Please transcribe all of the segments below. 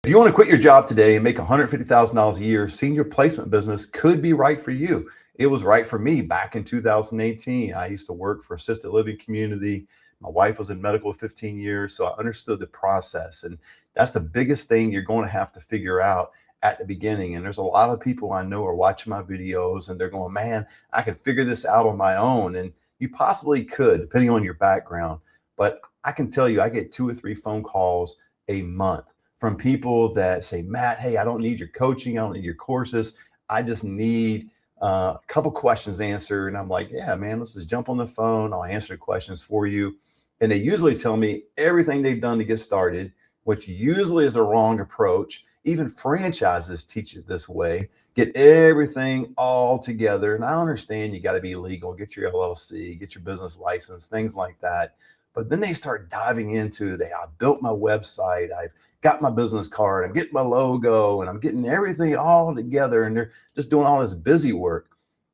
If you want to quit your job today and make $150,000 a year, senior placement business could be right for you. It was right for me back in 2018. I used to work for assisted living community. My wife was in medical 15 years, so I understood the process. And that's the biggest thing you're going to have to figure out at the beginning. And there's a lot of people I know are watching my videos and they're going, man, I can figure this out on my own. And you possibly could, depending on your background. But I can tell you, I get 2 or 3 phone calls a month from people that say, Matt, hey, I don't need your coaching. I don't need your courses. I just need a couple questions answered. And I'm like, yeah, man, let's just jump on the phone. I'll answer the questions for you. And they usually tell me everything they've done to get started, which usually is a wrong approach. Even franchises teach it this way. Get everything all together. And I understand you got to be legal, get your LLC, get your business license, things like that. But then they start diving into, I built my website, I've got my business card, I'm getting my logo, and I'm getting everything all together, and they're just doing all this busy work.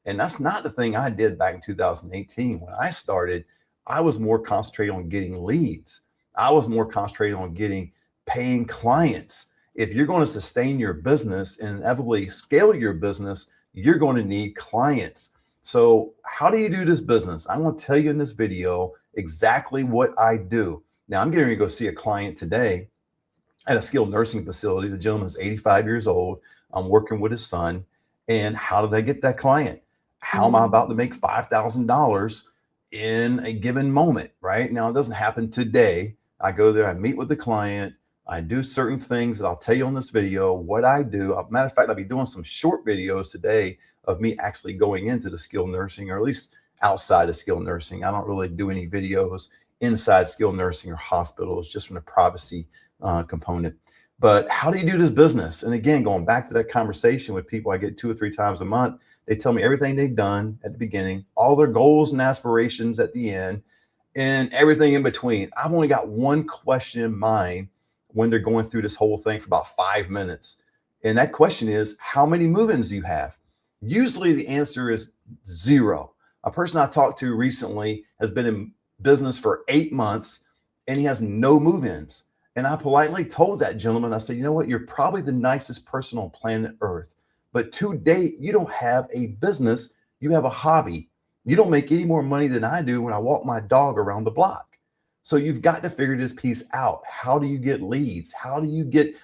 And that's not the thing I did back in 2018. When I started, I was more concentrated on getting leads. I was more concentrated on getting paying clients. If you're going to sustain your business and inevitably scale your business, you're going to need clients. So how do you do this business? I'm going to tell you in this video exactly what I do. Now, I'm getting ready to go see a client today at a skilled nursing facility. The gentleman's 85 years old. I'm working with his son. And how did I get that client? How am I about to make $5,000 in a given moment, right? Now, it doesn't happen today. I go there, I meet with the client, I do certain things that I'll tell you on this video, what I do. Matter of fact, I'll be doing some short videos today of me actually going into the skilled nursing, or at least outside of skilled nursing. I don't really do any videos inside skilled nursing or hospitals, just from the privacy component. But how do you do this business? And again, going back to that conversation with people I get 2 or 3 times a month, they tell me everything they've done at the beginning, all their goals and aspirations at the end, and everything in between. I've only got one question in mind when they're going through this whole thing for about 5 minutes. And that question is, how many move-ins do you have? Usually the answer is 0. A person I talked to recently has been in business for 8 months and he has no move-ins. And I politely told that gentleman, I said, you know what? You're probably the nicest person on planet Earth, but to date, you don't have a business. You have a hobby. You don't make any more money than I do when I walk my dog around the block. So you've got to figure this piece out. How do you get leads? How do you get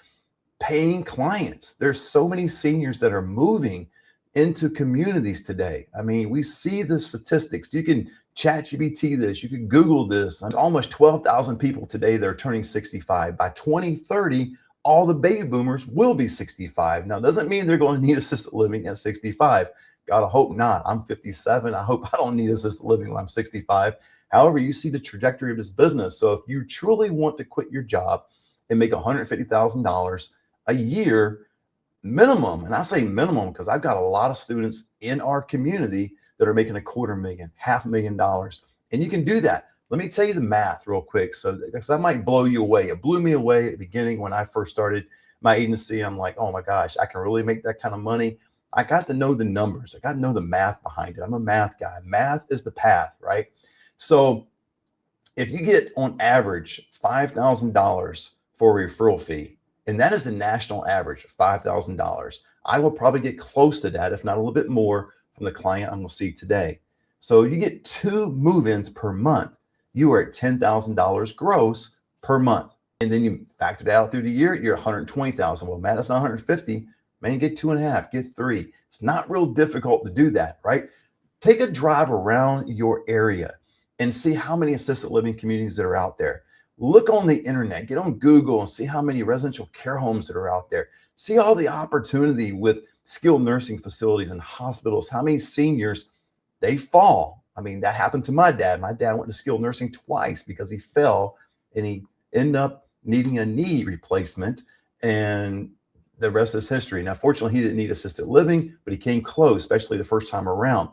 paying clients? There's so many seniors that are moving into communities today. I mean, we see the statistics. You can ChatGPT this, you can Google this. There's almost 12,000 people today that are turning 65. By 2030, all the baby boomers will be 65. Now, it doesn't mean they're going to need assisted living at 65. God, I hope not. I'm 57. I hope I don't need assisted living when I'm 65. However, you see the trajectory of this business. So if you truly want to quit your job and make $150,000 a year minimum, and I say minimum because I've got a lot of students in our community that are making $250,000, $500,000, and you can do that. Let me tell you the math real quick. So that might blow you away. It blew me away at the beginning when I first started my agency. I'm like, oh my gosh, I can really make that kind of money. I got to know the numbers. I got to know the math behind it. I'm a math guy. Math is the path, right? So if you get on average $5,000 for a referral fee, and that is the national average, $5,000, I will probably get close to that, if not a little bit more, from the client I'm going to see today. So you get 2 move-ins per month. You are at $10,000 gross per month. And then you factor that out through the year, you're $120,000. Well, Matt, that's not 150. Man, get 2.5, get 3. It's not real difficult to do that, right? Take a drive around your area and see how many assisted living communities that are out there. Look on the internet, get on Google and see how many residential care homes that are out there. See all the opportunity with skilled nursing facilities and hospitals, how many seniors, they fall. I mean, that happened to my dad. My dad went to skilled nursing twice because he fell and he ended up needing a knee replacement, and the rest is history. Now, fortunately, he didn't need assisted living, but he came close, especially the first time around.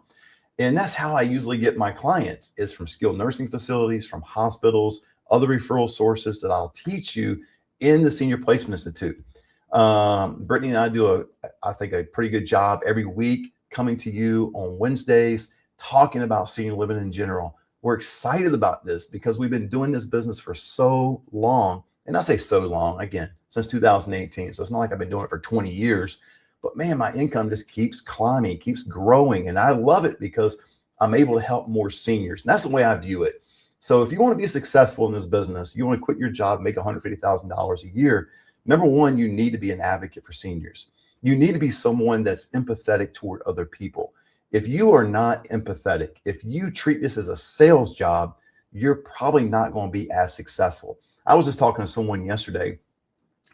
And that's how I usually get my clients, is from skilled nursing facilities, from hospitals, other referral sources that I'll teach you in the Senior Placement Institute. Brittany and I do I think a pretty good job every week coming to you on Wednesdays, talking about senior living in general. We're excited about this because we've been doing this business for so long. And I say so long, again, since 2018. So it's not like I've been doing it for 20 years, but man, my income just keeps climbing, keeps growing. And I love it because I'm able to help more seniors. And that's the way I view it. So if you want to be successful in this business, you want to quit your job, make $150,000 a year. Number one, you need to be an advocate for seniors. You need to be someone that's empathetic toward other people. If you are not empathetic, if you treat this as a sales job, you're probably not going to be as successful. I was just talking to someone yesterday,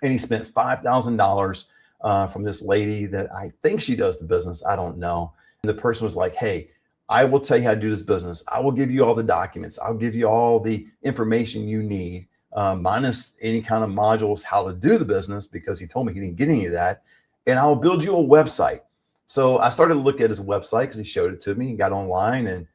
and he spent $5,000 from this lady that I think she does the business. I don't know. And the person was like, hey, I will tell you how to do this business. I will give you all the documents. I'll give you all the information you need, minus any kind of modules, how to do the business, because he told me he didn't get any of that. And I'll build you a website. So I started to look at his website because he showed it to me and got online. And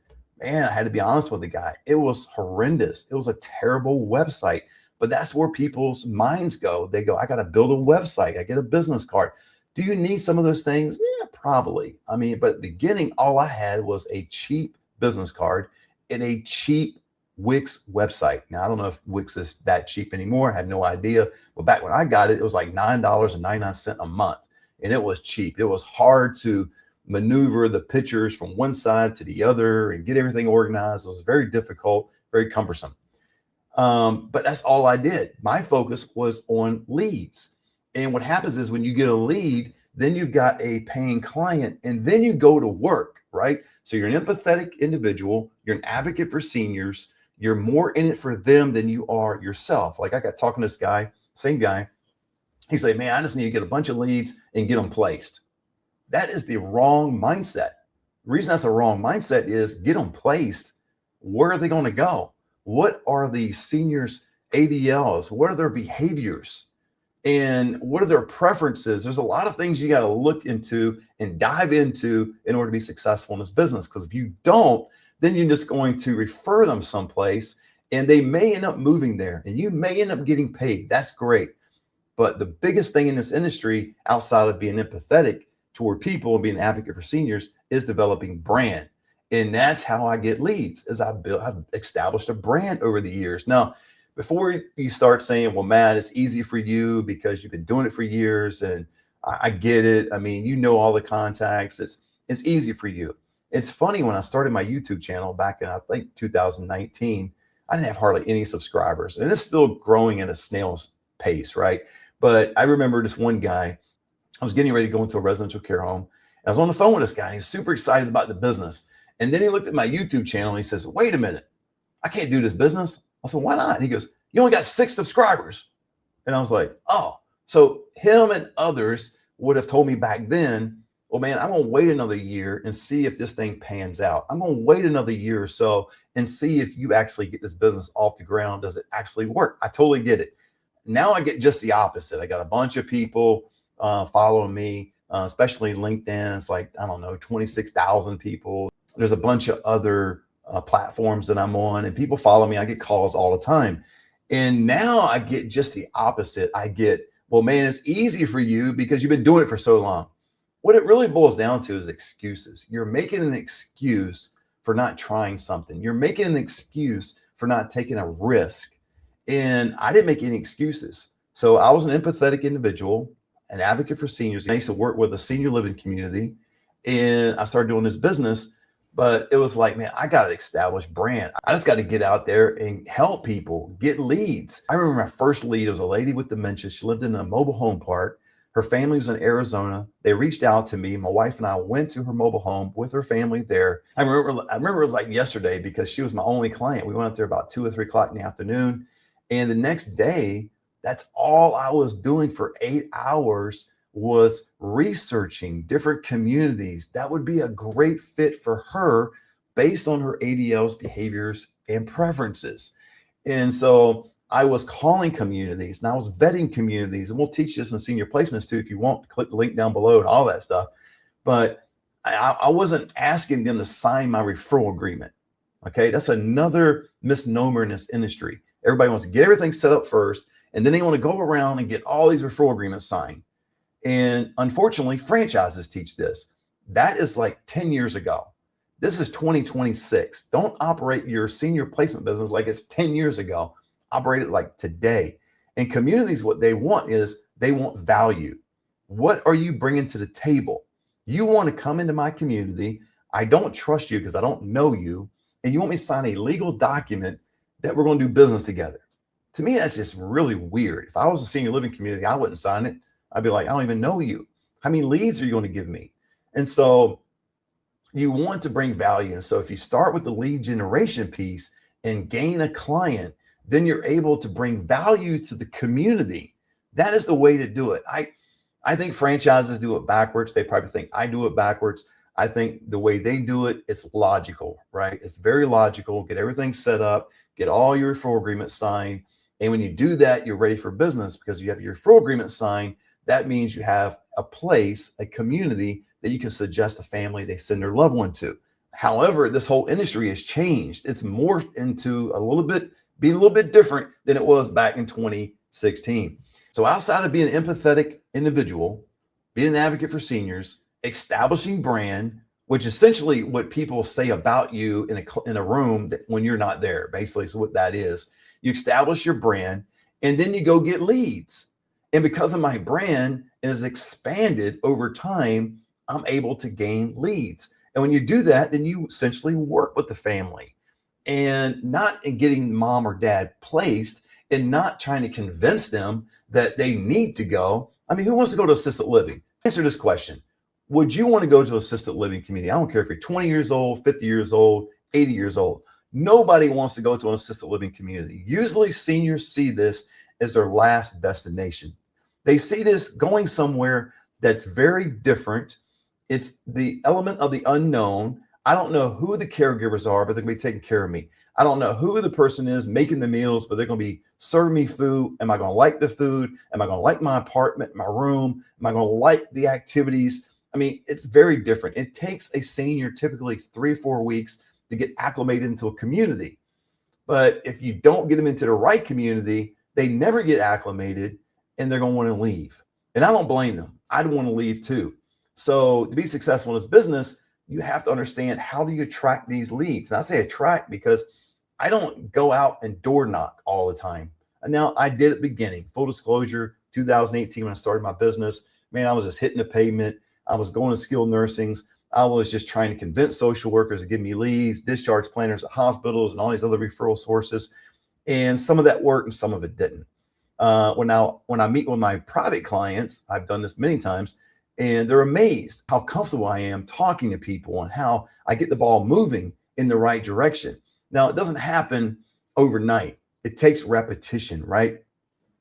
man, I had to be honest with the guy. It was horrendous. It was a terrible website. But that's where people's minds go. They go, I got to build a website. I get a business card. Do you need some of those things? Yeah, probably. I mean, but at the beginning, all I had was a cheap business card and a cheap Wix website. Now, I don't know if Wix is that cheap anymore. I had no idea. But back when I got it, it was like $9.99 a month. And it was cheap. It was hard to maneuver the pictures from one side to the other and get everything organized. It was very difficult, very cumbersome. But that's all I did. My focus was on leads. And what happens is when you get a lead, then you've got a paying client, and then you go to work, right? So you're an empathetic individual. You're an advocate for seniors. You're more in it for them than you are yourself. Like I got talking to this guy, same guy. He said, man, I just need to get a bunch of leads and get them placed. That is the wrong mindset. The reason that's a wrong mindset is get them placed. Where are they going to go? What are the seniors' ADLs? What are their behaviors? And what are their preferences? There's a lot of things you got to look into and dive into in order to be successful in this business. Because if you don't, then you're just going to refer them someplace and they may end up moving there and you may end up getting paid. That's great. But the biggest thing in this industry, outside of being empathetic toward people and being an advocate for seniors, is developing brand. And that's how I get leads, is I've established a brand over the years. Now, before you start saying, well, Matt, it's easy for you because you've been doing it for years and I get it. I mean, you know all the contacts. It's easy for you. It's funny, when I started my YouTube channel back in, I think, 2019, I didn't have hardly any subscribers. And it's still growing at a snail's pace, right? But I remember this one guy, I was getting ready to go into a residential care home. And I was on the phone with this guy and he was super excited about the business. And then he looked at my YouTube channel and he says, wait a minute, I can't do this business. I said, why not? And he goes, you only got 6 subscribers. And I was like, oh, so him and others would have told me back then, well, man, I'm going to wait another year and see if this thing pans out. I'm going to wait another year or so and see if you actually get this business off the ground. Does it actually work? I totally get it. Now I get just the opposite. I got a bunch of people following me, especially LinkedIn. It's like, I don't know, 26,000 people. There's a bunch of other platforms that I'm on, and people follow me. I get calls all the time. And now I get just the opposite. I get, well, man, it's easy for you because you've been doing it for so long. What it really boils down to is excuses. You're making an excuse for not trying something. You're making an excuse for not taking a risk. And I didn't make any excuses. So I was an empathetic individual, an advocate for seniors. I used to work with a senior living community, and I started doing this business. But it was like, man, I got to establish brand. I just got to get out there and help people, get leads. I remember my first lead. It was a lady with dementia. She lived in a mobile home park. Her family was in Arizona. They reached out to me. My wife and I went to her mobile home with her family there. I remember it was like yesterday because she was my only client. We went up there about 2 or 3 o'clock in the afternoon. And the next day, that's all I was doing for 8 hours, was researching different communities that would be a great fit for her based on her ADL's behaviors and preferences. And so I was calling communities and I was vetting communities, and we'll teach this in senior placements too. If you want, click the link down below and all that stuff. But I wasn't asking them to sign my referral agreement. Okay. That's another misnomer in this industry. Everybody wants to get everything set up first, and then they want to go around and get all these referral agreements signed. And unfortunately, franchises teach this. That is like 10 years ago. This is 2026. Don't operate your senior placement business like it's 10 years ago. Operate it like today. And communities, what they want is they want value. What are you bringing to the table? You want to come into my community. I don't trust you because I don't know you. And you want me to sign a legal document that we're going to do business together. To me, that's just really weird. If I was a senior living community, I wouldn't sign it. I'd be like, I don't even know you. How many leads are you going to give me? And so you want to bring value. And so if you start with the lead generation piece and gain a client, then you're able to bring value to the community. That is the way to do it. I think franchises do it backwards. They probably think I do it backwards. I think the way they do it, it's logical, right? It's very logical. Get everything set up, get all your referral agreements signed. And when you do that, you're ready for business because you have your referral agreement signed. That means you have a place, a community that you can suggest a family they send their loved one to. However, this whole industry has changed. It's morphed into being a little bit different than it was back in 2016. So outside of being an empathetic individual, being an advocate for seniors, establishing brand, which is essentially what people say about you in a room when you're not there, basically is what that is. You establish your brand and then you go get leads. And because of my brand is expanded over time, I'm able to gain leads. And when you do that, then you essentially work with the family and not in getting mom or dad placed and not trying to convince them that they need to go. I mean, who wants to go to assisted living? Answer this question. Would you want to go to assisted living community? I don't care if you're 20 years old, 50 years old, 80 years old. Nobody wants to go to an assisted living community. Usually seniors see this as their last destination. They see this going somewhere that's very different. It's the element of the unknown. I don't know who the caregivers are, but they're going to be taking care of me. I don't know who the person is making the meals, but they're going to be serving me food. Am I going to like the food? Am I going to like my apartment, my room? Am I going to like the activities? I mean, it's very different. It takes a senior typically 3 or 4 weeks to get acclimated into a community. But if you don't get them into the right community, they never get acclimated and they're going to want to leave. And I don't blame them. I'd want to leave too. So to be successful in this business, you have to understand, how do you attract these leads? And I say attract because I don't go out and door knock all the time. And now I did at the beginning, full disclosure, 2018, when I started my business, man, I was just hitting the pavement. I was going to skilled nursings. I was just trying to convince social workers to give me leads, discharge planners at hospitals and all these other referral sources. And some of that worked and some of it didn't. When I meet with my private clients, I've done this many times, and they're amazed how comfortable I am talking to people and how I get the ball moving in the right direction. Now, it doesn't happen overnight. It takes repetition, right?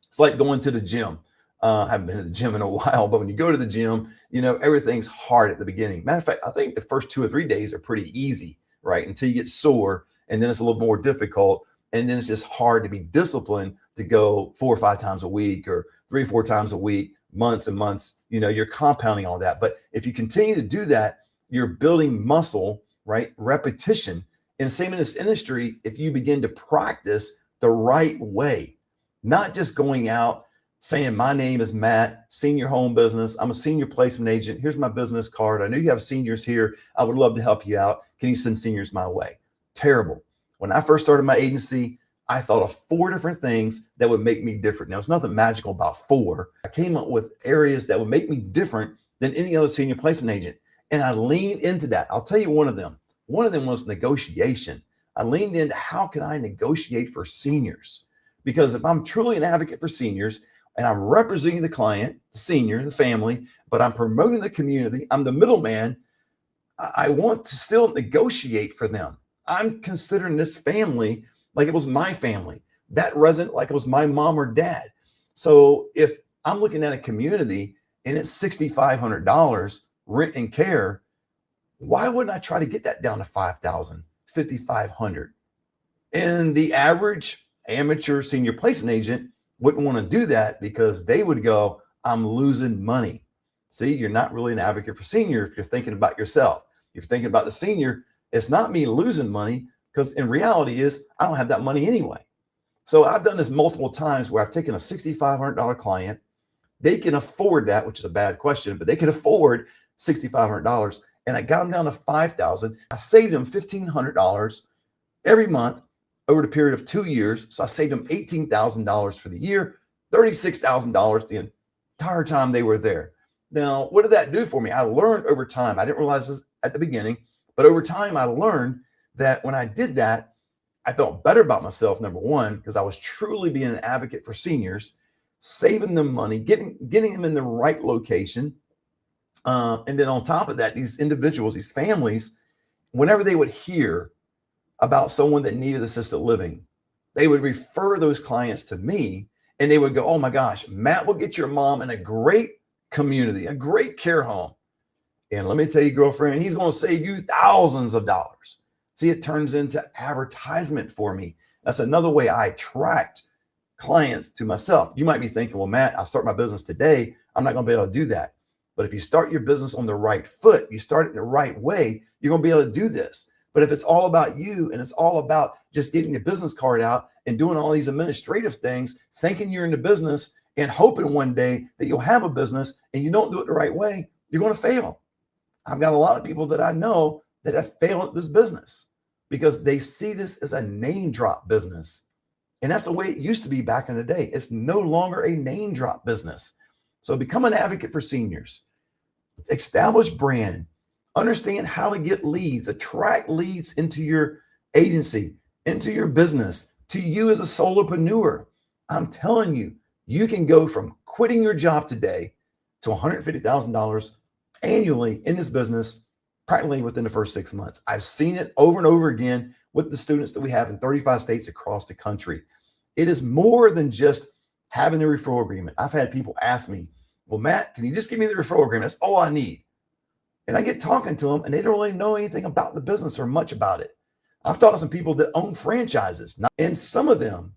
It's like going to the gym. I haven't been to the gym in a while, but when you go to the gym, you know, everything's hard at the beginning. Matter of fact, I think the first 2 or 3 days are pretty easy, right? Until you get sore, and then it's a little more difficult. And then it's just hard to be disciplined to go 4 or 5 times a week or 3 or 4 times a week, months and months. You know, you're compounding all that. But if you continue to do that, you're building muscle, right? Repetition. And same in this industry, if you begin to practice the right way, not just going out saying, my name is Matt, senior home business. I'm a senior placement agent. Here's my business card. I know you have seniors here. I would love to help you out. Can you send seniors my way? Terrible. When I first started my agency, I thought of 4 different things that would make me different. Now, it's nothing magical about 4. I came up with areas that would make me different than any other senior placement agent. And I leaned into that. I'll tell you one of them. One of them was negotiation. I leaned into, how can I negotiate for seniors? Because if I'm truly an advocate for seniors and I'm representing the client, the senior, the family, but I'm promoting the community, I'm the middleman, I want to still negotiate for them. I'm considering this family like it was my family. That resident like it was my mom or dad. So if I'm looking at a community and it's $6,500 rent and care, why wouldn't I try to get that down to $5,000, $5,500? And the average amateur senior placement agent wouldn't want to do that because they would go, I'm losing money. See, you're not really an advocate for senior if you're thinking about yourself. If you're thinking about the senior, it's not me losing money, because in reality is I don't have that money anyway. So I've done this multiple times where I've taken a $6,500 client. They can afford that, which is a bad question, but they can afford $6,500. And I got them down to $5,000. I saved them $1,500 every month over the period of 2 years. So I saved them $18,000 for the year. $36,000 the entire time they were there. Now, what did that do for me? I learned over time. I didn't realize this at the beginning, but over time, I learned that when I did that, I felt better about myself, number one, because I was truly being an advocate for seniors, saving them money, getting them in the right location. And then on top of that, these individuals, these families, whenever they would hear about someone that needed assisted living, they would refer those clients to me, and they would go, oh my gosh, Matt will get your mom in a great community, a great care home. And let me tell you, girlfriend, he's going to save you thousands of dollars. See, it turns into advertisement for me. That's another way I attract clients to myself. You might be thinking, well, Matt, I'll start my business today. I'm not going to be able to do that. But if you start your business on the right foot, you start it the right way, you're going to be able to do this. But if it's all about you and it's all about just getting the business card out and doing all these administrative things, thinking you're in the business and hoping one day that you'll have a business and you don't do it the right way, you're going to fail. I've got a lot of people that I know that have failed at this business because they see this as a name drop business. And that's the way it used to be back in the day. It's no longer a name drop business. So become an advocate for seniors. Establish brand. Understand how to get leads, attract leads into your agency, into your business, to you as a solopreneur. I'm telling you, you can go from quitting your job today to $150,000 annually in this business practically within the first 6 months. I've seen it over and over again with the students that we have in 35 states across the country. It is more than just having the referral agreement. I've had people ask me, well, Matt, can you just give me the referral agreement? That's all I need. And I get talking to them and they don't really know anything about the business or much about it. I've talked to some people that own franchises, and some of them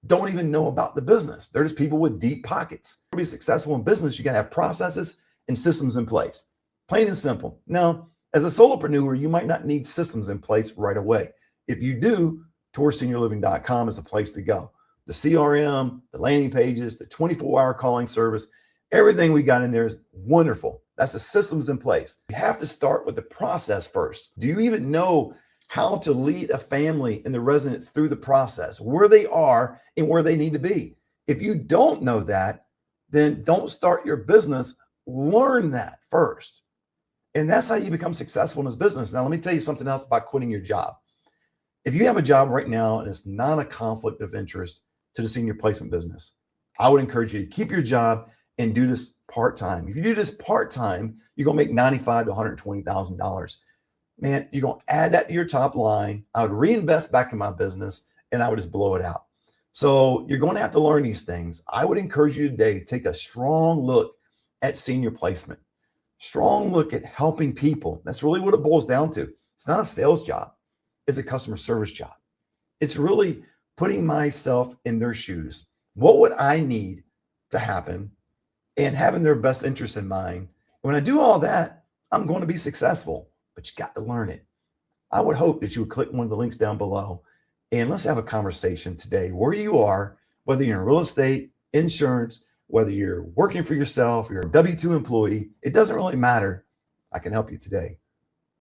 don't even know about the business. They're just people with deep pockets. To be successful in business, you got to have processes and systems in place. Plain and simple. Now, as a solopreneur, you might not need systems in place right away. If you do, tourseniorliving.com is the place to go. The CRM, the landing pages, the 24-hour calling service, everything we got in there is wonderful. That's the systems in place. You have to start with the process first. Do you even know how to lead a family and the resident through the process, where they are and where they need to be? If you don't know that, then don't start your business. Learn that first. And that's how you become successful in this business. Now, let me tell you something else about quitting your job. If you have a job right now and it's not a conflict of interest to the senior placement business, I would encourage you to keep your job and do this part-time. If you do this part-time, you're going to make $95,000 to $120,000. Man, you're going to add that to your top line. I would reinvest back in my business and I would just blow it out. So you're going to have to learn these things. I would encourage you today to take a strong look at senior placement, strong look at helping people. That's really what it boils down to. It's not a sales job. It's a customer service job. It's really putting myself in their shoes. What would I need to happen? And having their best interest in mind. When I do all that, I'm going to be successful, but you got to learn it. I would hope that you would click one of the links down below and let's have a conversation today where you are, whether you're in real estate, insurance, whether you're working for yourself, you're a W-2 employee, it doesn't really matter. I can help you today.